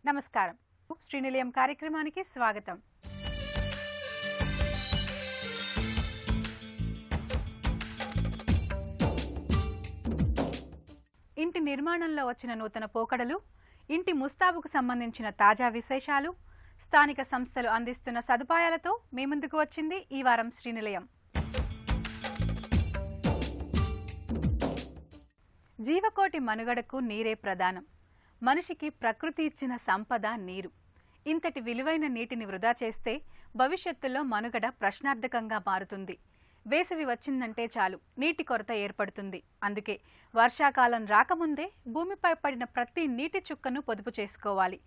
నమస్కారం. శ్రీనిలయం కార్యక్రమానికి స్వాగతం. ఇంటి నిర్మాణంలో వచ్చిన నూతన పోకడలు, ఇంటి ముస్తాబుకు సంబంధించిన తాజా విశేషాలు, స్థానిక సంస్థలు అందిస్తున్న సదుపాయాలతో మీ ముందుకు వచ్చింది ఈ వారం శ్రీనిలయం. జీవకోటి మనుగడకు నీరే ప్రధానం. మనిషికి ప్రకృతి ఇచ్చిన సంపద నీరు. ఇంతటి విలువైన నీటిని వృధా చేస్తే భవిష్యత్తులో మనుగడ ప్రశ్నార్థకంగా మారుతుంది. వేసవి వచ్చిందంటే చాలు నీటి కొరత ఏర్పడుతుంది. అందుకే వర్షాకాలం రాకముందే భూమిపై పడిన ప్రతి నీటి చుక్కను పొదుపు చేసుకోవాలి.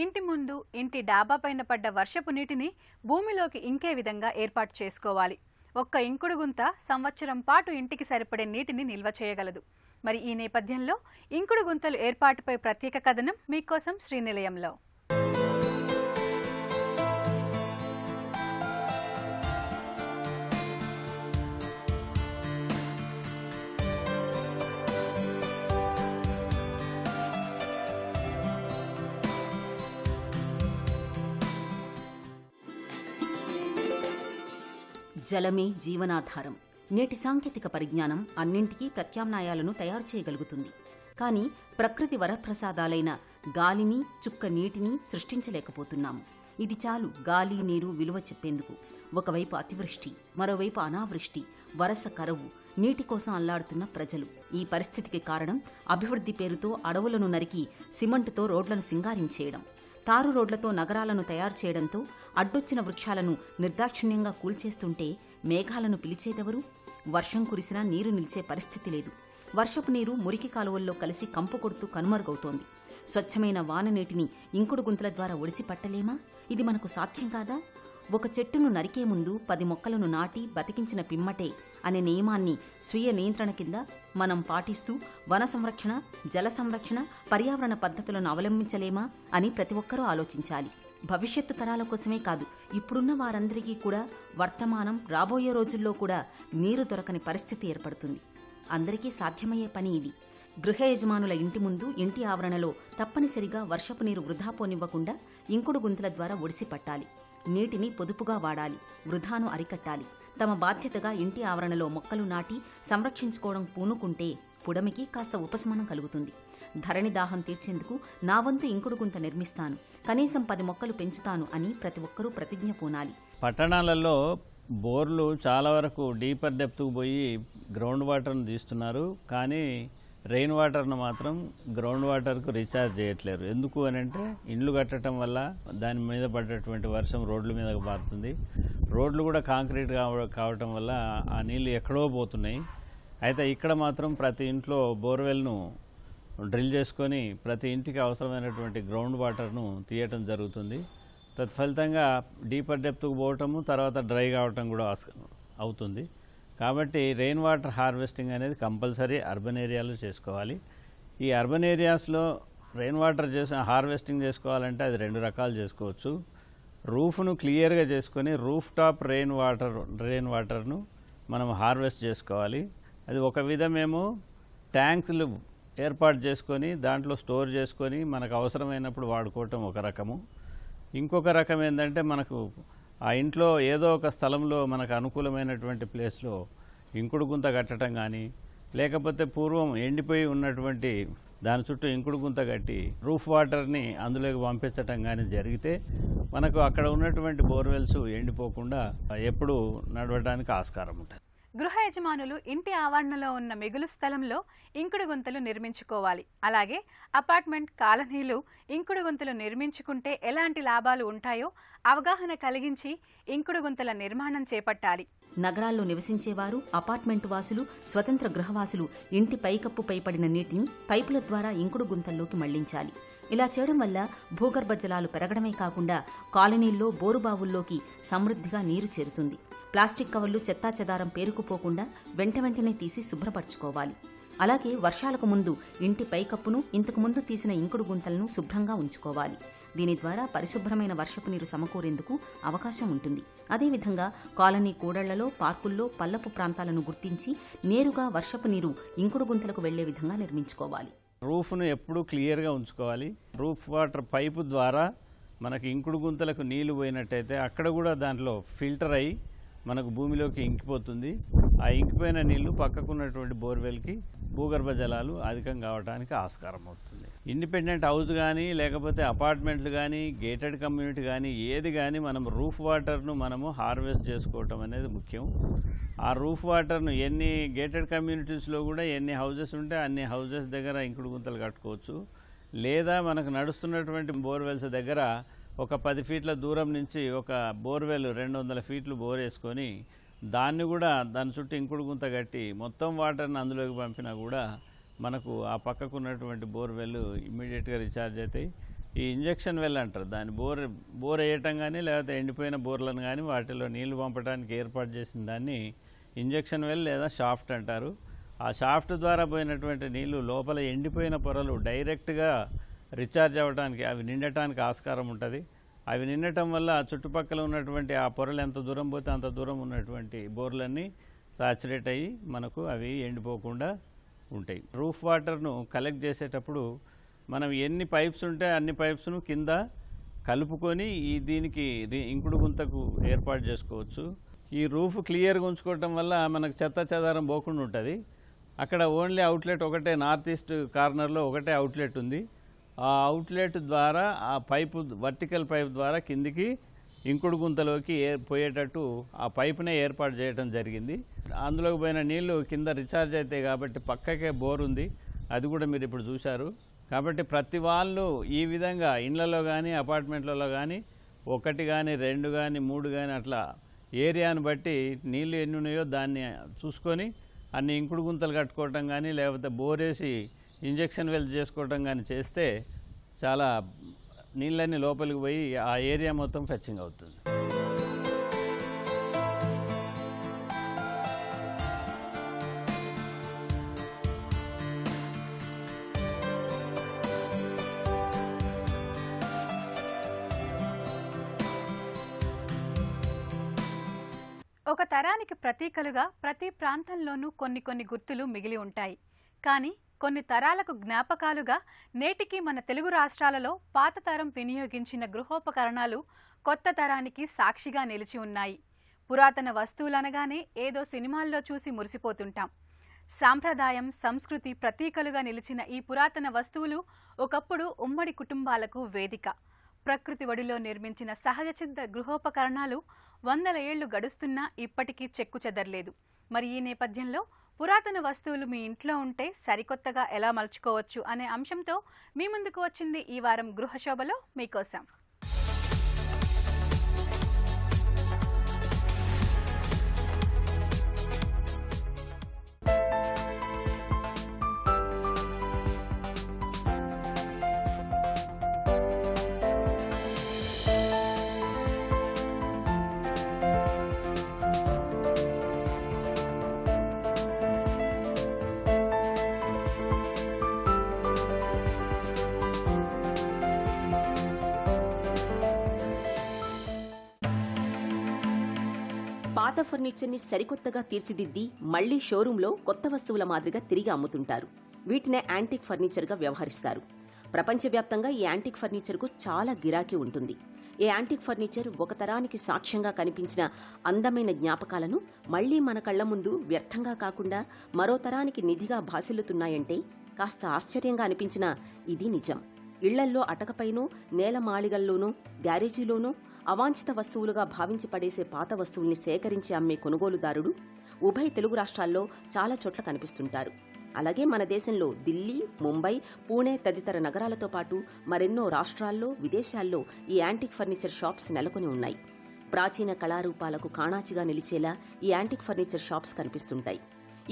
ఇంటి ముందు, ఇంటి డాబా పైన పడ్డ వర్షపు నీటిని భూమిలోకి ఇంకే విధంగా ఏర్పాటు చేసుకోవాలి. ఒక్క ఇంకుడు గుంత సంవత్సరం పాటు ఇంటికి సరిపడే నీటిని నిల్వ చేయగలదు. మరి ఈ నేపథ్యంలో ఇంకుడు గుంతలు ఏర్పాటుపై ప్రత్యేక కథనం మీకోసం శ్రీనిలయంలో. జలమే జీవనాధారం. నేటి సాంకేతిక పరిజ్ఞానం అన్నింటికీ ప్రత్యామ్నాయాలను తయారు చేయగలుగుతుంది. కానీ ప్రకృతి వరప్రసాదాలైన గాలిని, చుక్క నీటిని సృష్టించలేకపోతున్నాము. ఇది చాలు గాలి, నీరు విలువ చెప్పేందుకు. ఒకవైపు అతివృష్టి, మరోవైపు అనావృష్టి, వరస కరువు, నీటి కోసం అల్లాడుతున్న ప్రజలు. ఈ పరిస్థితికి కారణం అభివృద్ధి పేరుతో అడవులను నరికి సిమెంటుతో రోడ్లను సింగారించేయడం, తారు రోడ్లతో నగరాలను తయారు చేయడంతో అడ్డొచ్చిన వృక్షాలను నిర్దాక్షిణ్యంగా కూల్చేస్తుంటే మేఘాలను పిలిచేదెవరు? వర్షం కురిసినా నీరు నిలిచే పరిస్థితి లేదు. వర్షపు నీరు మురికి కాలువల్లో కలిసి కంపు కొడుతూ కనుమరుగవుతోంది. స్వచ్ఛమైన వాన నీటిని ఇంకుడు గుంతల ద్వారా ఒడిసి పట్టలేమా? ఇది మనకు సాధ్యం కాదా? ఒక చెట్టును నరికే ముందు 10 మొక్కలను నాటి బతికించిన పిమ్మటే అనే నియమాన్ని స్వీయ నియంత్రణ కింద మనం పాటిస్తూ వన సంరక్షణ, జల సంరక్షణ, పర్యావరణ పద్ధతులను అవలంబించలేమా అని ప్రతి ఒక్కరూ ఆలోచించాలి. భవిష్యత్తు తరాల కోసమే కాదు, ఇప్పుడున్న వారందరికీ కూడా వర్తమానం, రాబోయే రోజుల్లో కూడా నీరు దొరకని పరిస్థితి ఏర్పడుతుంది. అందరికీ సాధ్యమయ్యే పని ఇది. గృహ యజమానుల ఇంటి ముందు, ఇంటి ఆవరణలో తప్పనిసరిగా వర్షపు నీరు వృధా పోనివ్వకుండా ఇంకుడు గుంతల ద్వారా ఒడిసి పట్టాలి. నీటిని పొదుపుగా వాడాలి, వృధాను అరికట్టాలి. తమ బాధ్యతగా ఇంటి ఆవరణలో మొక్కలు నాటి సంరక్షించుకోవడం పూనుకుంటే పుడమికి కాస్త ఉపశమనం కలుగుతుంది. ధరణి దాహం తీర్చేందుకు నా వంతు ఇంకుడు గుంత నిర్మిస్తాను, కనీసం 10 మొక్కలు పెంచుతాను అని ప్రతి ఒక్కరూ ప్రతిజ్ఞ పూనాలి. పట్టణాలలో బోర్లు చాలా వరకు డీపర్ డెప్త్కు పోయి గ్రౌండ్ వాటర్ను తీస్తున్నారు. కానీ రెయిన్ వాటర్ను మాత్రం గ్రౌండ్ వాటర్కు రీఛార్జ్ చేయట్లేరు. ఎందుకు అని అంటే ఇండ్లు కట్టడం వల్ల దాని మీద పడ్డటువంటి వర్షం రోడ్ల మీదకు పారుతుంది. రోడ్లు కూడా కాంక్రీట్ కావటం వల్ల ఆ నీళ్లు ఎక్కడో పోతున్నాయి. అయితే ఇక్కడ మాత్రం ప్రతి ఇంట్లో బోర్వెల్ను డ్రిల్ చేసుకొని ప్రతి ఇంటికి అవసరమైనటువంటి గ్రౌండ్ వాటర్ను తీయటం జరుగుతుంది. తత్ఫలితంగా డీపర్ డెప్త్కు పోవటము, తర్వాత డ్రై కావటం కూడా అవుతుంది. కాబట్టి రెయిన్ వాటర్ హార్వెస్టింగ్ అనేది కంపల్సరీ అర్బన్ ఏరియాలో చేసుకోవాలి. ఈ అర్బన్ ఏరియాస్లో రెయిన్ వాటర్ హార్వెస్టింగ్ చేసుకోవాలంటే అది 2 రకాలు చేసుకోవచ్చు. రూఫ్ను క్లియర్గా చేసుకొని రూఫ్ టాప్ రెయిన్ వాటర్ను మనం హార్వెస్ట్ చేసుకోవాలి. అది ఒక విధమేమో ట్యాంక్స్లు ఏర్పాటు చేసుకొని దాంట్లో స్టోర్ చేసుకొని మనకు అవసరమైనప్పుడు వాడుకోవటం ఒక రకము. ఇంకొక రకం ఏంటంటే మనకు ఆ ఇంట్లో ఏదో ఒక స్థలంలో మనకు అనుకూలమైనటువంటి ప్లేస్లో ఇంకుడు గుంత కట్టడం కానీ, లేకపోతే పూర్వం ఎండిపోయి ఉన్నటువంటి దాని చుట్టూ ఇంకుడు గుంత కట్టి రూఫ్ వాటర్ని అందులోకి పంపించటం కానీ జరిగితే మనకు అక్కడ ఉన్నటువంటి బోర్వెల్స్ ఎండిపోకుండా ఎప్పుడు నడవడానికి ఆస్కారం ఉంటుంది. గృహ యజమానులు ఇంటి ఆవరణలో ఉన్న మిగులు స్థలంలో ఇంకుడు గుంతలు నిర్మించుకోవాలి. అలాగే అపార్ట్మెంట్, కాలనీలు ఇంకుడు గుంతలు నిర్మించుకుంటే ఎలాంటి లాభాలు ఉంటాయో అవగాహన కలిగించి ఇంకుడు గుంతల నిర్మాణం చేపట్టాలి. నగరాల్లో నివసించేవారు, అపార్ట్మెంటు వాసులు, స్వతంత్ర గృహవాసులు ఇంటి పైకప్పుపై పడిన నీటిని పైపుల ద్వారా ఇంకుడు గుంతల్లోకి మళ్లించాలి. ఇలా చేయడం వల్ల భూగర్భ జలాలు పెరగడమే కాకుండా కాలనీల్లో, బోరుబావుల్లోకి సమృద్ధిగా నీరు చేరుతుంది. ప్లాస్టిక్ కవర్లు, చెత్తా చెదారం పేరుకుపోకుండా వెంటనే తీసి శుభ్రపరచుకోవాలి. అలాగే వర్షాలకు ముందు ఇంటి పైకప్పును, ఇంతకు ముందు తీసిన ఇంకుడు గుంతలను శుభ్రంగా ఉంచుకోవాలి. దీని ద్వారా పరిశుభ్రమైన వర్షపు నీరు సమకూరేందుకు అవకాశం ఉంటుంది. అదేవిధంగా కాలనీ కూడళ్లలో, పార్కుల్లో పల్లపు ప్రాంతాలను గుర్తించి నేరుగా వర్షపు నీరు ఇంకుడు గుంతలకు వెళ్లే విధంగా నిర్మించుకోవాలి. రూఫ్ను ఎప్పుడూ క్లియర్గా ఉంచుకోవాలి. రూఫ్ వాటర్ పైపు ద్వారా మనకి ఇంకుడు గుంతలకు నీళ్లు పోయినట్టయితే అక్కడ కూడా దాంట్లో ఫిల్టర్ అయ్యి మనకు భూమిలోకి ఇంకిపోతుంది. ఆ ఇంకిపోయిన నీళ్లు పక్కకున్నటువంటి బోర్వెల్కి భూగర్భ జలాలు అధికం కావడానికి ఆస్కారం అవుతుంది. ఇండిపెండెంట్ హౌస్ కానీ లేకపోతే అపార్ట్మెంట్లు కానీ గేటెడ్ కమ్యూనిటీ కానీ ఏది కానీ మనం రూఫ్ వాటర్ను మనము హార్వెస్ట్ చేసుకోవటం అనేది ముఖ్యం. ఆ రూఫ్ వాటర్ను ఎన్ని గేటెడ్ కమ్యూనిటీస్లో కూడా ఎన్ని హౌజెస్ ఉంటే అన్ని హౌజెస్ దగ్గర ఇంకుడు గుంతలు కట్టుకోవచ్చు. లేదా మనకు నడుస్తున్నటువంటి బోర్వెల్స్ దగ్గర ఒక 10 ఫీట్ల దూరం నుంచి ఒక బోర్వెల్ 200 ఫీట్లు బోర్ వేసుకొని దాన్ని కూడా దాని చుట్టూ ఇంకుడు గుంత కట్టి మొత్తం వాటర్ని అందులోకి పంపినా కూడా మనకు ఆ పక్కకు ఉన్నటువంటి బోర్వెల్ ఇమ్మీడియట్గా రీఛార్జ్ అవుతాయి. ఈ ఇంజెక్షన్ వెల్ అంటారు దాన్ని. బోర్ వేయటం కానీ లేకపోతే ఎండిపోయిన బోర్లను కానీ వాటిలో నీళ్లు పంపడానికి ఏర్పాటు చేసిన దాన్ని ఇంజెక్షన్ వెల్ లేదా షాఫ్ట్ అంటారు. ఆ షాఫ్ట్ ద్వారా పోయినటువంటి నీళ్లు లోపల ఎండిపోయిన పొరలు డైరెక్ట్గా రీఛార్జ్ అవ్వడానికి అవి నిండటానికి ఆస్కారం ఉంటుంది. అవి నిండటం వల్ల చుట్టుపక్కల ఉన్నటువంటి ఆ పొరలు ఎంత దూరం పోతే అంత దూరం ఉన్నటువంటి బోర్లన్నీ సాచురేట్ అయ్యి మనకు అవి ఎండిపోకుండా ఉంటాయి. రూఫ్ వాటర్ను కలెక్ట్ చేసేటప్పుడు మనం ఎన్ని పైప్స్ ఉంటే అన్ని పైప్స్ను కింద కలుపుకొని దీనికి ఇంకుడు గుంతకు ఏర్పాటు చేసుకోవచ్చు. ఈ రూఫ్ క్లియర్గా ఉంచుకోవటం వల్ల మనకు చెత్త చెదారం పోకుండా ఉంటుంది. అక్కడ ఓన్లీ అవుట్లెట్ ఒకటే, నార్త్ ఈస్ట్ కార్నర్లో ఒకటే అవుట్లెట్ ఉంది. ఆ అవుట్లెట్ ద్వారా ఆ పైపు వర్టికల్ పైప్ ద్వారా కిందికి ఇంకుడు గుంతలోకి పోయేటట్టు ఆ పైపునే ఏర్పాటు చేయడం జరిగింది. అందులోకి పోయిన నీళ్లు కింద రీఛార్జ్ అవుతాయి కాబట్టి పక్కకే బోర్ ఉంది, అది కూడా మీరు ఇప్పుడు చూశారు. కాబట్టి ప్రతి వాళ్ళు ఈ విధంగా ఇళ్లలో కానీ అపార్ట్మెంట్లలో కానీ 1 కానీ 2 కానీ 3 కానీ అట్లా ఏరియాను బట్టి నీళ్లు ఎన్ని ఉన్నాయో దాన్ని చూసుకొని అన్ని ఇంకుడు గుంతలు కట్టుకోవటం కానీ లేకపోతే బోరేసి ఇంజెక్షన్ వెల్ చేసుకోవటం కానీ చేస్తే చాలా నీళ్ళన్నీ లోపలికి పోయి ఆ ఏరియా మొత్తం ఫెచ్చింగ్ అవుతుంది. ఒక తరానికి ప్రతీకలుగా ప్రతి ప్రాంతంలోనూ కొన్ని గుర్తులు మిగిలి ఉంటాయి. కానీ కొన్ని తరాలకు జ్ఞాపకాలుగా నేటికి మన తెలుగు రాష్ట్రాలలో పాత తరం వినియోగించిన గృహోపకరణాలు కొత్త తరానికి సాక్షిగా నిలిచి ఉన్నాయి. పురాతన వస్తువులనగానే ఏదో సినిమాల్లో చూసి మురిసిపోతుంటాం. సాంప్రదాయం, సంస్కృతి ప్రతీకలుగా నిలిచిన ఈ పురాతన వస్తువులు ఒకప్పుడు ఉమ్మడి కుటుంబాలకు వేదిక. ప్రకృతి ఒడిలో నిర్మించిన సహజసిద్ధ గృహోపకరణాలు 100 ఏళ్లు గడుస్తున్నా ఇప్పటికీ చెక్కు చెదరలేదు. మరి ఈ నేపథ్యంలో పురాతన వస్తువులు మీ ఇంట్లో ఉంటే సరికొత్తగా ఎలా మలుచుకోవచ్చు అనే అంశంతో మీ ముందుకు వచ్చింది ఈ వారం గృహశోభలో మీకోసం. పాత ఫర్నిచర్ని సరికొత్తగా తీర్చిదిద్ది మళ్లీ షోరూంలో కొత్త వస్తువుల మాదిరిగా తిరిగి అమ్ముతుంటారు. వీటినే యాంటిక్ ఫర్నిచర్గా వ్యవహరిస్తారు. ప్రపంచవ్యాప్తంగా ఈ యాంటిక్ ఫర్నిచర్కు చాలా గిరాకీ ఉంటుంది. ఈ యాంటిక్ ఫర్నిచర్ ఒక తరానికి సాక్ష్యంగా కనిపించిన అందమైన జ్ఞాపకాలను మళ్లీ మన కళ్ల ముందు వ్యర్థంగా కాకుండా మరో తరానికి నిధిగా భాసిల్లుతున్నాయంటే కాస్త ఆశ్చర్యంగా అనిపించినా ఇది నిజం. ఇళ్లల్లో అటకపైనో, నేలమాళిగల్లోనూ, గ్యారేజీలోనూ అవాంఛిత వస్తువులుగా భావించి పడేసే పాత వస్తువుల్ని సేకరించి అమ్మే కొనుగోలుదారుడు ఉభయ తెలుగు రాష్ట్రాల్లో చాలా చోట్ల కనిపిస్తుంటారు. అలాగే మన దేశంలో ఢిల్లీ, ముంబై, పూణే తదితర నగరాలతో పాటు మరెన్నో రాష్ట్రాల్లో, విదేశాల్లో ఈ యాంటిక్ ఫర్నిచర్ షాప్స్ నెలకొని ఉన్నాయి. ప్రాచీన కళారూపాలకు కాణాచిగా నిలిచేలా ఈ యాంటిక్ ఫర్నిచర్ షాప్స్ కనిపిస్తుంటాయి.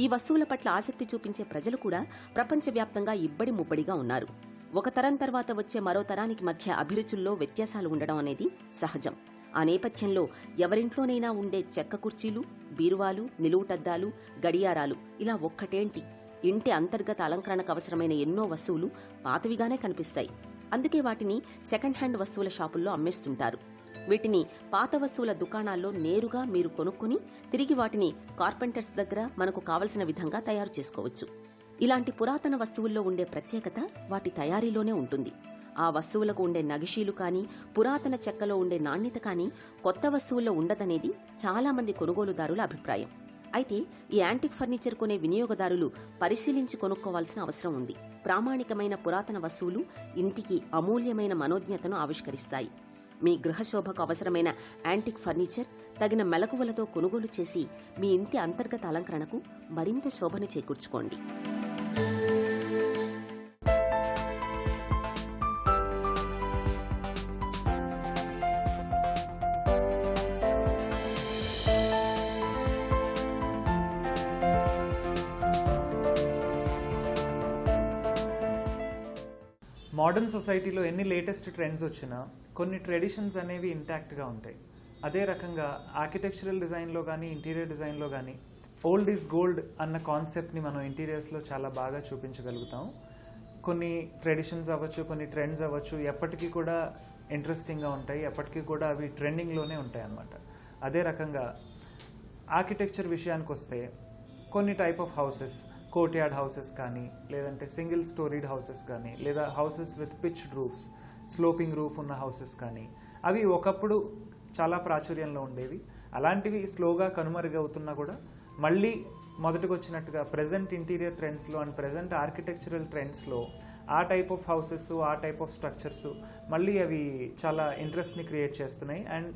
ఈ వస్తువుల పట్ల ఆసక్తి చూపించే ప్రజలు కూడా ప్రపంచవ్యాప్తంగా ఇబ్బడి ముబ్బడిగా ఉన్నారు. ఒక తరం తర్వాత వచ్చే మరో తరానికి మధ్య అభిరుచుల్లో వ్యత్యాసాలు ఉండడం అనేది సహజం. ఆ నేపథ్యంలో ఎవరింట్లోనైనా ఉండే చెక్క కుర్చీలు, బీరువాలు, నిలువుటద్దాలు, గడియారాలు ఇలా ఒక్కటేంటి ఇంటి అంతర్గత అలంకరణకు అవసరమైన ఎన్నో వస్తువులు పాతవిగానే కనిపిస్తాయి. అందుకే వాటిని సెకండ్ హ్యాండ్ వస్తువుల షాపుల్లో అమ్మేస్తుంటారు. వీటిని పాత వస్తువుల దుకాణాల్లో నేరుగా మీరు కొనుక్కుని తిరిగి వాటిని కార్పెంటర్స్ దగ్గర మనకు కావలసిన విధంగా తయారు చేసుకోవచ్చు. ఇలాంటి పురాతన వస్తువుల్లో ఉండే ప్రత్యేకత వాటి తయారీలోనే ఉంటుంది. ఆ వస్తువులకు ఉండే నగిషీలు కానీ, పురాతన చెక్కలో ఉండే నాణ్యత కానీ కొత్త వస్తువుల్లో ఉండదనేది చాలామంది కొనుగోలుదారుల అభిప్రాయం. అయితే ఈ యాంటిక్ ఫర్నిచర్ కొనే వినియోగదారులు పరిశీలించి కొనుక్కోవాల్సిన అవసరం ఉంది. ప్రామాణికమైన పురాతన వస్తువులు ఇంటికి అమూల్యమైన మనోజ్ఞతను ఆవిష్కరిస్తాయి. మీ గృహశోభకు అవసరమైన యాంటిక్ ఫర్నిచర్ తగిన మెలకువలతో కొనుగోలు చేసి మీ ఇంటి అంతర్గత అలంకరణకు మరింత శోభను చేకూర్చుకోండి. మోడర్న్ సొసైటీలో ఎన్ని లేటెస్ట్ ట్రెండ్స్ వచ్చినా కొన్ని ట్రెడిషన్స్ అనేవి ఇంటాక్ట్గా ఉంటాయి. అదే రకంగా ఆర్కిటెక్చరల్ డిజైన్లో కానీ, ఇంటీరియర్ డిజైన్లో కానీ ఓల్డ్ ఈజ్ గోల్డ్ అన్న కాన్సెప్ట్ని మనం ఇంటీరియర్స్లో చాలా బాగా చూపించగలుగుతాం. కొన్ని ట్రెడిషన్స్ అవ్వచ్చు, కొన్ని ట్రెండ్స్ అవ్వచ్చు, ఎప్పటికీ కూడా ఇంట్రెస్టింగ్గా ఉంటాయి, ఎప్పటికీ కూడా అవి ట్రెండింగ్లోనే ఉంటాయి అన్నమాట. అదే రకంగా ఆర్కిటెక్చర్ విషయానికి వస్తే కొన్ని type of houses, courtyard houses కానీ, లేదంటే సింగిల్ స్టోరీడ్ హౌసెస్ కానీ, లేదా houses with pitched roofs, sloping roof ఉన్న హౌసెస్ కానీ, అవి ఒకప్పుడు చాలా ప్రాచుర్యంలో ఉండేవి. అలాంటివి స్లోగా కనుమరుగవుతున్నా కూడా మళ్ళీ మొదటికి వచ్చినట్టుగా ప్రజెంట్ ఇంటీరియర్ ట్రెండ్స్లో అండ్ ప్రజెంట్ ఆర్కిటెక్చరల్ ట్రెండ్స్లో ఆ టైప్ ఆఫ్ హౌసెస్, ఆ టైప్ ఆఫ్ స్ట్రక్చర్స్ మళ్ళీ అవి చాలా ఇంట్రెస్ట్ని క్రియేట్ చేస్తున్నాయి. అండ్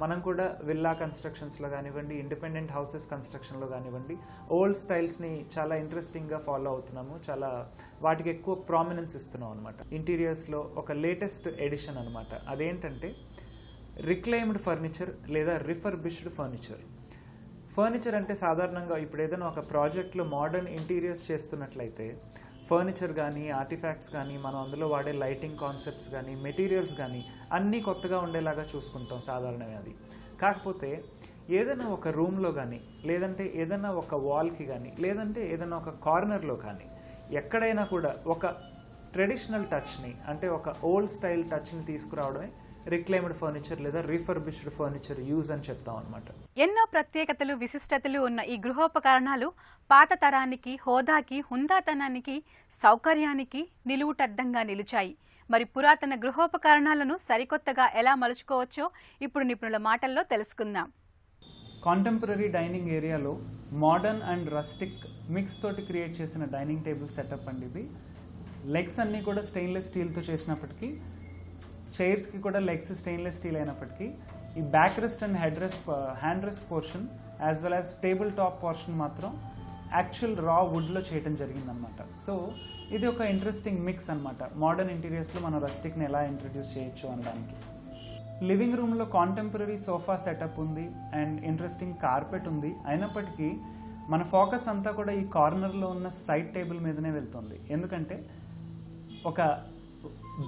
మనం కూడా విల్లా కన్స్ట్రక్షన్స్లో కానివ్వండి, ఇండిపెండెంట్ హౌసెస్ కన్స్ట్రక్షన్లో కానివ్వండి, ఓల్డ్ స్టైల్స్ని చాలా ఇంట్రెస్టింగ్గా ఫాలో అవుతున్నాము, చాలా వాటికి ఎక్కువ ప్రామినెన్స్ ఇస్తున్నాం అనమాట. ఇంటీరియర్స్లో ఒక లేటెస్ట్ ఎడిషన్ అనమాట. అదేంటంటే రిక్లైమ్డ్ ఫర్నిచర్ లేదా రిఫర్బిష్డ్ ఫర్నిచర్. ఫర్నిచర్ అంటే సాధారణంగా ఇప్పుడు ఏదైనా ఒక ప్రాజెక్ట్లో మోడర్న్ ఇంటీరియర్స్ చేస్తున్నట్లయితే ఫర్నిచర్ కానీ, ఆర్టిఫాక్ట్స్ కానీ, మనం అందులో వాడే లైటింగ్ కాన్సెప్ట్స్ కానీ, మెటీరియల్స్ కానీ అన్నీ కొత్తగా ఉండేలాగా చూసుకుంటాం సాధారణమే. అది కాకపోతే ఏదైనా ఒక రూమ్లో కానీ, లేదంటే ఏదైనా ఒక వాల్కి కానీ, లేదంటే ఏదైనా ఒక కార్నర్లో కానీ ఎక్కడైనా కూడా ఒక ట్రెడిషనల్ టచ్ని, అంటే ఒక ఓల్డ్ స్టైల్ టచ్ని తీసుకురావడమే రిక్లైమ్డ్ ఫర్నిచర్ లేదా రిఫర్బిష్డ్ ఫర్నిచర్ యూజ్ అని చెప్తాం అనమాట. ఎన్నో ప్రత్యేకతలు, విశిష్టతలు ఉన్న ఈ గృహోపకరణాలు పాత తరానికి, హోదాకి, హుందాతనానికి, సౌకర్యానికి నిలువుటద్దంగా నిలిచాయి. మరి పురాతన గృహోపకరణాలను సరికొత్తగా ఎలా మలుచుకోవచ్చో ఇప్పుడు నిపుణుల మాటల్లో తెలుసుకుందాం. కాంటెంపరీ డైనింగ్ ఏరియాలో మోడర్న్ అండ్ రస్టిక్ మిక్స్ తోటి క్రియేట్ చేసిన డైనింగ్ టేబుల్ సెటప్ అండి ఇది. లెగ్స్ అన్నీ కూడా స్టెయిన్లెస్ స్టీల్తో చేసినప్పటికీ, చైర్స్కి కూడా లెగ్స్ స్టెయిన్లెస్ స్టీల్ అయినప్పటికీ, ఈ back rest and hand rest portion as well as table top portion మాత్రం యాక్చువల్ రా వుడ్లో చేయడం జరిగిందనమాట. సో ఇది ఒక ఇంట్రెస్టింగ్ మిక్స్ అనమాట. మోడర్న్ ఇంటీరియర్స్లో మనం రస్టిక్ని ఎలా ఇంట్రడ్యూస్ చేయొచ్చు అనడానికి. లివింగ్ రూమ్లో కాంటెంపరీ సోఫా సెటప్ ఉంది అండ్ ఇంట్రెస్టింగ్ కార్పెట్ ఉంది. అయినప్పటికీ మన ఫోకస్ అంతా కూడా ఈ కార్నర్లో ఉన్న సైడ్ టేబుల్ మీదనే వెళ్తుంది. ఎందుకంటే ఒక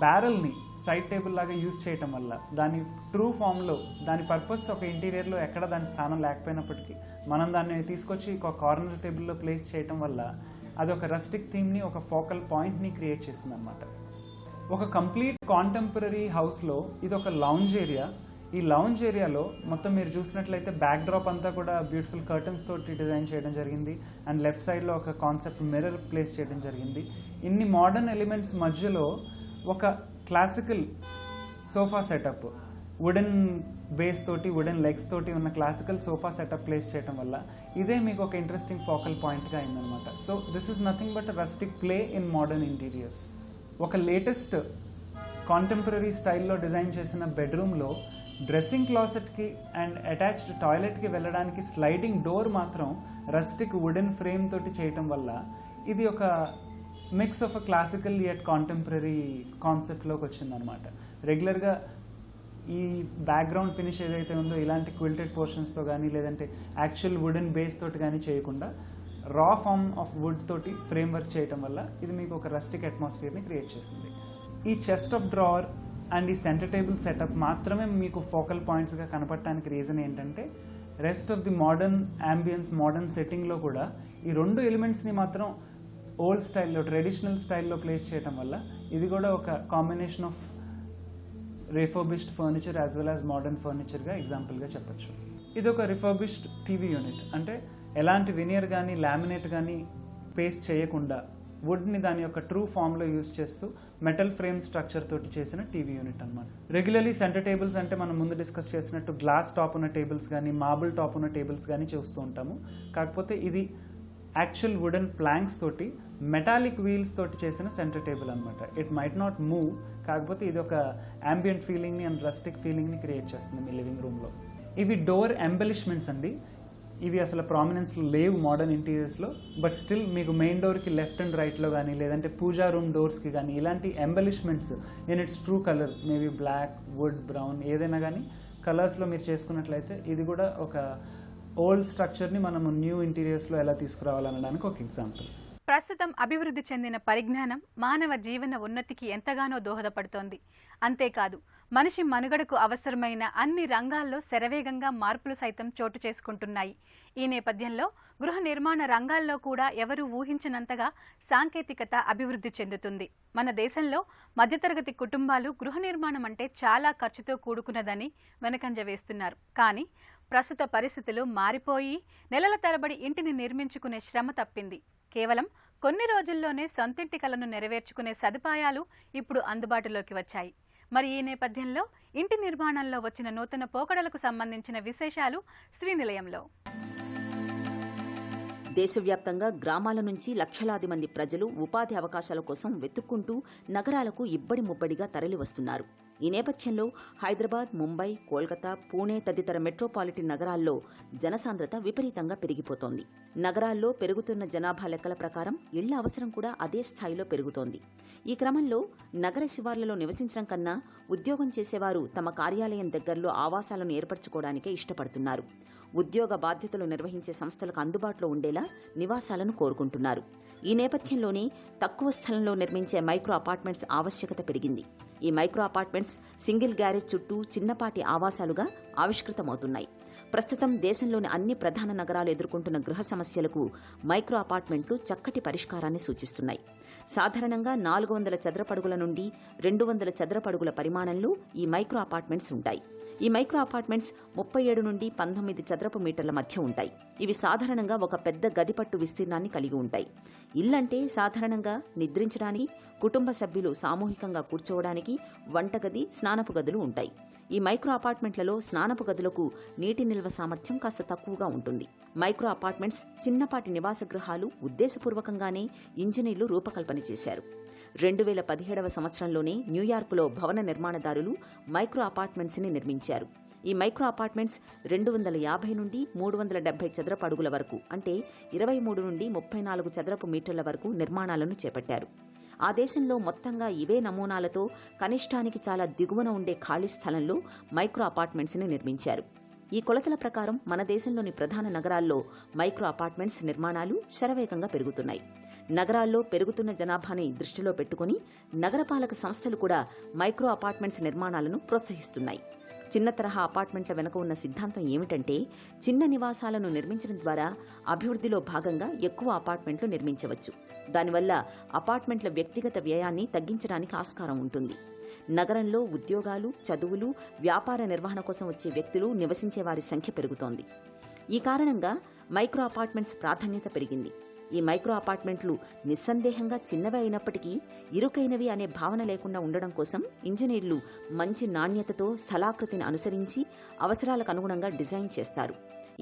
బ్యారెల్ని సైడ్ టేబుల్ లాగా యూజ్ చేయటం వల్ల దాని ట్రూ ఫామ్లో, దాని పర్పస్ ఒక ఇంటీరియర్లో ఎక్కడ దాని స్థానం లేకపోయినప్పటికీ మనం దాన్ని తీసుకొచ్చి ఒక కార్నర్ టేబుల్లో ప్లేస్ చేయటం వల్ల అది ఒక రస్టిక్ థీమ్ని, ఒక ఫోకల్ పాయింట్ని క్రియేట్ చేసింది అనమాట. ఒక కంప్లీట్ కాంటెంపరీ హౌస్లో ఇది ఒక లౌంజ్ ఏరియా. ఈ లౌంజ్ ఏరియాలో మొత్తం మీరు చూసినట్లయితే బ్యాక్ డ్రాప్ అంతా కూడా బ్యూటిఫుల్ కర్టన్స్ తోటి డిజైన్ చేయడం జరిగింది. అండ్ లెఫ్ట్ సైడ్లో ఒక కాన్సెప్ట్ మిర్రర్ ప్లేస్ చేయడం జరిగింది. ఇన్ని మోడర్న్ ఎలిమెంట్స్ మధ్యలో ఒక classical sofa setup, wooden base తోటి, వుడెన్ లెగ్స్ తోటి ఉన్న క్లాసికల్ సోఫా సెటప్ ప్లేస్ చేయడం వల్ల ఇదే మీకు ఒక ఇంట్రెస్టింగ్ ఫోకల్ పాయింట్గా అయిందనమాట. So this is nothing but rustic play in modern interiors. ఒక లేటెస్ట్ కాంటెంపరీ స్టైల్లో డిజైన్ చేసిన బెడ్రూమ్లో డ్రెస్సింగ్ క్లాసెట్కి అండ్ అటాచ్డ్ టాయిలెట్కి వెళ్ళడానికి స్లైడింగ్ డోర్ మాత్రం రస్టిక్ వుడెన్ ఫ్రేమ్ తోటి చేయటం వల్ల ఇది ఒక mix of a classical yet contemporary కాన్సెప్ట్లోకి వచ్చిందనమాట. రెగ్యులర్గా ఈ బ్యాక్గ్రౌండ్ ఫినిష్ ఏదైతే ఉందో ఇలాంటి క్విల్టెడ్ పోర్షన్స్తో కానీ, లేదంటే యాక్చువల్ వుడెన్ బేస్ తోటి కానీ చేయకుండా రా ఫామ్ ఆఫ్ వుడ్ తోటి ఫ్రేమ్ వర్క్ చేయటం వల్ల ఇది మీకు ఒక రస్టిక్ అట్మాస్ఫియర్ని క్రియేట్ చేసింది. ఈ చెస్ట్ ఆఫ్ డ్రావర్ అండ్ ఈ సెంటర్ టేబుల్ సెటప్ మాత్రమే మీకు ఫోకల్ పాయింట్స్గా కనపడటానికి రీజన్ ఏంటంటే rest of the modern ambience, modern సెట్టింగ్లో కూడా ఈ రెండు ఎలిమెంట్స్ని మాత్రం ఓల్డ్ స్టైల్లో, ట్రెడిషనల్ స్టైల్లో ప్లేస్ చేయడం వల్ల ఇది కూడా ఒక combination of refurbished furniture as well as modern ఫర్నిచర్గా ఎగ్జాంపుల్గా చెప్పచ్చు. ఇది ఒక రిఫర్బిష్డ్ టీవీ యూనిట్. అంటే ఎలాంటి వినియర్ కానీ, లామినేట్ కానీ పేస్ట్ చేయకుండా వుడ్ని దాని యొక్క ట్రూ ఫామ్లో యూజ్ చేస్తూ మెటల్ ఫ్రేమ్ స్ట్రక్చర్ తోటి చేసిన టీవీ యూనిట్ అనమాట. రెగ్యులర్లీ సెంటర్ టేబుల్స్ అంటే మనం ముందు డిస్కస్ చేసినట్టు గ్లాస్ టాప్ ఉన్న టేబుల్స్ కానీ మార్బుల్ టాప్ ఉన్న టేబుల్స్ కానీ చూస్తూ ఉంటాము. కాకపోతే ఇది యాక్చువల్ వుడెన్ ప్లాంక్స్ తోటి మెటాలిక్ వీల్స్ తోటి చేసిన సెంటర్ టేబుల్ అనమాట. ఇట్ మైట్ నాట్ మూవ్, కాకపోతే ఇది ఒక ambient ఫీలింగ్ని అండ్ రస్టిక్ ఫీలింగ్ని క్రియేట్ చేస్తుంది మీ లివింగ్ రూమ్లో. ఇవి డోర్ ఎంబెలిష్మెంట్స్ అండి. ఇవి అసలు ప్రామినెన్స్లో లేవు మోడర్న్ ఇంటీరియర్స్లో, బట్ స్టిల్ మీకు మెయిన్ డోర్కి లెఫ్ట్ అండ్ రైట్లో కానీ లేదంటే పూజా రూమ్ డోర్స్కి కానీ ఇలాంటి embellishments in its true colour, maybe black, wood, brown ఏదైనా కానీ కలర్స్లో మీరు చేసుకున్నట్లయితే ఇది కూడా ఒక ఓల్డ్ స్ట్రక్చర్ని మనము న్యూ ఇంటీరియర్స్లో ఎలా తీసుకురావాలనడానికి ఒక ఎగ్జాంపుల్. ప్రస్తుతం అభివృద్ధి చెందిన పరిజ్ఞానం మానవ జీవన ఉన్నతికి ఎంతగానో దోహదపడుతోంది. అంతేకాదు మనిషి మనుగడకు అవసరమైన అన్ని రంగాల్లో శరవేగంగా మార్పులు సైతం చోటు చేసుకుంటున్నాయి. ఈ నేపథ్యంలో గృహ నిర్మాణ రంగాల్లో కూడా ఎవరూ ఊహించినంతగా సాంకేతికత అభివృద్ధి చెందుతుంది. మన దేశంలో మధ్యతరగతి కుటుంబాలు గృహ నిర్మాణం అంటే చాలా ఖర్చుతో కూడుకున్నదని వెనకంజ వేస్తున్నారు. కానీ ప్రస్తుత పరిస్థితులు మారిపోయి నెలల తరబడి ఇంటిని నిర్మించుకునే శ్రమ తప్పింది. కేవలం కొన్ని రోజుల్లోనే సొంతింటి కలను నెరవేర్చుకునే సదుపాయాలు ఇప్పుడు అందుబాటులోకి వచ్చాయి. మరి ఈ నేపథ్యంలో ఇంటి నిర్మాణంలో వచ్చిన నూతన పోకడలకు సంబంధించిన విశేషాలు శ్రీనిలయంలో. దేశవ్యాప్తంగా గ్రామాల నుంచి లక్షలాది మంది ప్రజలు ఉపాధి అవకాశాల కోసం వెతుక్కుంటూ నగరాలకు ఇబ్బడి ముబ్బడిగా తరలివస్తున్నారు. ఈ నేపథ్యంలో హైదరాబాద్, ముంబై, కోల్కతా, పూణే తదితర మెట్రోపాలిటన్ నగరాల్లో జనసాంద్రత విపరీతంగా పెరిగిపోతోంది. నగరాల్లో పెరుగుతున్న జనాభా లెక్కల ప్రకారం ఇళ్ల అవసరం కూడా అదే స్థాయిలో పెరుగుతోంది. ఈ క్రమంలో నగర శివార్లలో నివసించడం కన్నా ఉద్యోగం చేసేవారు తమ కార్యాలయం దగ్గరలో ఆవాసాలను ఏర్పరచుకోవడానికే ఇష్టపడుతున్నారు. ఉద్యోగ బాధ్యతలు నిర్వహించే సంస్థలకు అందుబాటులో ఉండేలా నివాసాలను కోరుకుంటున్నారు. ఈ నేపథ్యంలోనే తక్కువ స్థలంలో నిర్మించే మైక్రో అపార్ట్మెంట్స్ ఆవశ్యకత పెరిగింది. ఈ మైక్రో అపార్ట్మెంట్స్ సింగిల్ గ్యారేజ్ చుట్టూ చిన్నపాటి ఆవాసాలుగా ఆవిష్కృతమవుతున్నాయి. ప్రస్తుతం దేశంలోని అన్ని ప్రధాన నగరాలు ఎదుర్కొంటున్న గృహ సమస్యలకు మైక్రో అపార్ట్మెంట్లు చక్కటి పరిష్కారాన్ని సూచిస్తున్నాయి. సాధారణంగా 400 చదరపడుగుల నుండి 200 చదరపడుగుల పరిమాణంలో ఈ మైక్రో అపార్ట్మెంట్స్ ఉంటాయి. ఈ మైక్రో అపార్ట్మెంట్స్ 37 నుండి 19 చదరపు మీటర్ల మధ్య ఉంటాయి. ఇవి సాధారణంగా ఒక పెద్ద గదిపట్టు విస్తీర్ణాన్ని కలిగి ఉంటాయి. ఇల్లంటే సాధారణంగా నిద్రించడానికి, కుటుంబ సభ్యులు సామూహికంగా కూర్చోవడానికి వంటగది, స్నానపు గదులు ఉంటాయి. ఈ మైక్రో అపార్ట్మెంట్లలో స్నానపు గదులకు నీటి నిల్వ సామర్థ్యం కాస్త తక్కువగా ఉంటుంది. మైక్రో అపార్ట్మెంట్స్ చిన్నపాటి నివాస గృహాలు ఉద్దేశపూర్వకంగానే ఇంజనీర్లు రూపకల్పన చేశారు. 2017వ సంవత్సరంలోనే న్యూయార్కులో భవన నిర్మాణదారులు మైక్రో అపార్ట్మెంట్స్ని నిర్మించారు. ఈ మైక్రో అపార్ట్మెంట్స్ 250 నుండి 370 చదరపు అడుగుల వరకు, అంటే 23 నుండి 34 చదరపు మీటర్ల వరకు నిర్మాణాలను చేపట్టారు. ఆ దేశంలో మొత్తంగా ఇవే నమూనాలతో కనిష్టానికి చాలా దిగువన ఉండే ఖాళీ స్థలంలో మైక్రో అపార్ట్మెంట్స్ని నిర్మించారు. ఈ కొలతల ప్రకారం మన దేశంలోని ప్రధాన నగరాల్లో మైక్రో అపార్ట్మెంట్స్ నిర్మాణాలు శరవేగంగా పెరుగుతున్నాయి. నగరాల్లో పెరుగుతున్న జనాభాని దృష్టిలో పెట్టుకుని నగరపాలక సంస్థలు కూడా మైక్రో అపార్ట్మెంట్స్ నిర్మాణాలను ప్రోత్సహిస్తున్నాయి. చిన్న తరహా అపార్ట్మెంట్ల వెనుక ఉన్న సిద్ధాంతం ఏమిటంటే, చిన్న నివాసాలను నిర్మించడం ద్వారా అభివృద్ధిలో భాగంగా ఎక్కువ అపార్ట్మెంట్లు నిర్మించవచ్చు. దానివల్ల అపార్ట్మెంట్ల వ్యక్తిగత వ్యయాన్ని తగ్గించడానికి ఆస్కారం ఉంటుంది. నగరంలో ఉద్యోగాలు, చదువులు, వ్యాపార నిర్వహణ కోసం వచ్చే వ్యక్తులు నివసించే వారి సంఖ్య పెరుగుతోంది. ఈ కారణంగా మైక్రో అపార్ట్మెంట్స్ ప్రాధాన్యత పెరిగింది. ఈ మైక్రో అపార్ట్మెంట్లు నిస్సందేహంగా చిన్నవి అయినప్పటికీ ఇరుకైనవి అనే భావన లేకుండా ఉండడం కోసం ఇంజనీర్లు మంచి నాణ్యతతో స్థలాకృతిని అనుసరించి అవసరాలకు అనుగుణంగా డిజైన్ చేస్తారు.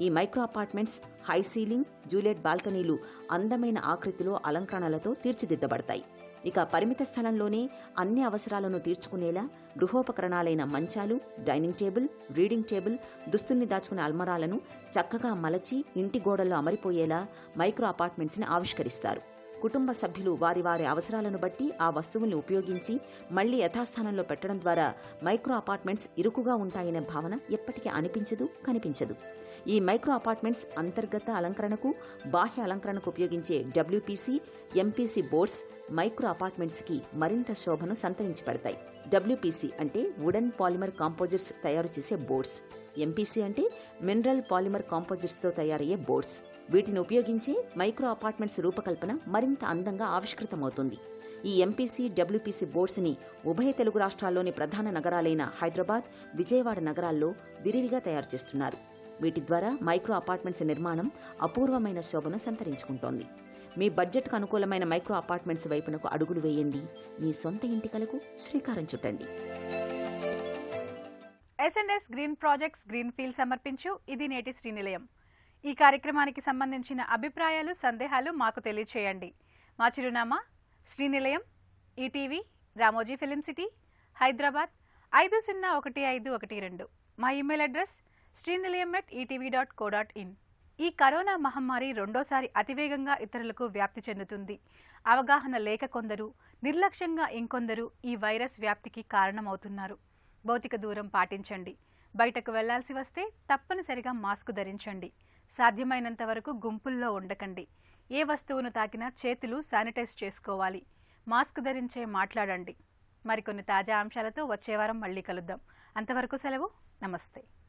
ఈ micro apartments high ceiling, Juliet బాల్కనీలు అందమైన ఆకృతిలో అలంకరణలతో తీర్చిదిద్దబడతాయి. ఇక పరిమిత స్థలంలోనే అన్ని అవసరాలను తీర్చుకునేలా గృహోపకరణాలైన మంచాలు, డైనింగ్ టేబుల్, రీడింగ్ టేబుల్, దుస్తుల్ని దాచుకునే అల్మరాలను చక్కగా మలచి ఇంటి గోడల్లో అమరిపోయేలా మైక్రో అపార్ట్మెంట్స్ని ఆవిష్కరిస్తారు. కుటుంబ సభ్యులు వారి వారి అవసరాలను బట్టి ఆ వస్తువుల్ని ఉపయోగించి మళ్లీ యథాస్థానంలో పెట్టడం ద్వారా మైక్రో అపార్ట్మెంట్స్ ఇరుకుగా ఉంటాయనే భావన ఎప్పటికీ అనిపించదు, కనిపించదు. ఈ మైక్రో అపార్ట్మెంట్స్ అంతర్గత అలంకరణకు, బాహ్య అలంకరణకు ఉపయోగించే WPC, MPC బోర్డ్స్ మైక్రో అపార్ట్మెంట్స్కి మరింత శోభను సంతరించి పెడతాయి. WPC అంటే వుడెన్ పాలిమర్ కాంపోజిట్స్ తయారు చేసే బోర్డ్స్, MPC అంటే మినరల్ పాలిమర్ కాంపోజిట్స్తో తయారయ్యే బోర్డ్స్. వీటిని ఉపయోగించే మైక్రో అపార్ట్మెంట్స్ రూపకల్పన మరింత అందంగా ఆవిష్కృతమవుతుంది. ఈ MPC, WPC బోర్డ్స్ని ఉభయ తెలుగు రాష్ట్రాల్లోని ప్రధాన నగరాలైన హైదరాబాద్, విజయవాడ నగరాల్లో విరివిగా తయారు చేస్తున్నారు. వీటి ద్వారా మైక్రో అపార్ట్మెంట్స్ నిర్మాణం అపూర్వమైన శోభను సంతరించుకుంటోంది. మీ బడ్జెట్కు అనుకూలమైన మైక్రో అపార్ట్మెంట్స్ వైపునకు అడుగులు వేయండి. మీ సొంత ఇంటి కలకు శ్రీకారం చుట్టండి. S&S green projects green field సమర్పించు ఇది నేటి శ్రీనిలయం. ఈ కార్యక్రమానికి సంబంధించిన అభిప్రాయాలు, సందేహాలు మాకు తెలియచేయండి. మా చిరునామా Srinilayam, ETV, Ramoji film city, Hyderabad 501512. మా ఇమెయిల్ అడ్రస్ srinilayam@etv.co.in. ఈ కరోనా మహమ్మారి రెండోసారి అతివేగంగా ఇతరులకు వ్యాప్తి చెందుతుంది. అవగాహన లేక కొందరు, నిర్లక్ష్యంగా ఇంకొందరు ఈ వైరస్ వ్యాప్తికి కారణమవుతున్నారు. భౌతిక దూరం పాటించండి. బయటకు వెళ్లాల్సి వస్తే తప్పనిసరిగా మాస్క్ ధరించండి. సాధ్యమైనంత వరకు గుంపుల్లో ఉండకండి. ఏ వస్తువును తాకినా చేతులు శానిటైజ్ చేసుకోవాలి. మాస్క్ ధరించే మాట్లాడండి. మరికొన్ని తాజా అంశాలతో వచ్చే వారం మళ్ళీ కలుద్దాం. అంతవరకు సెలవు. నమస్తే.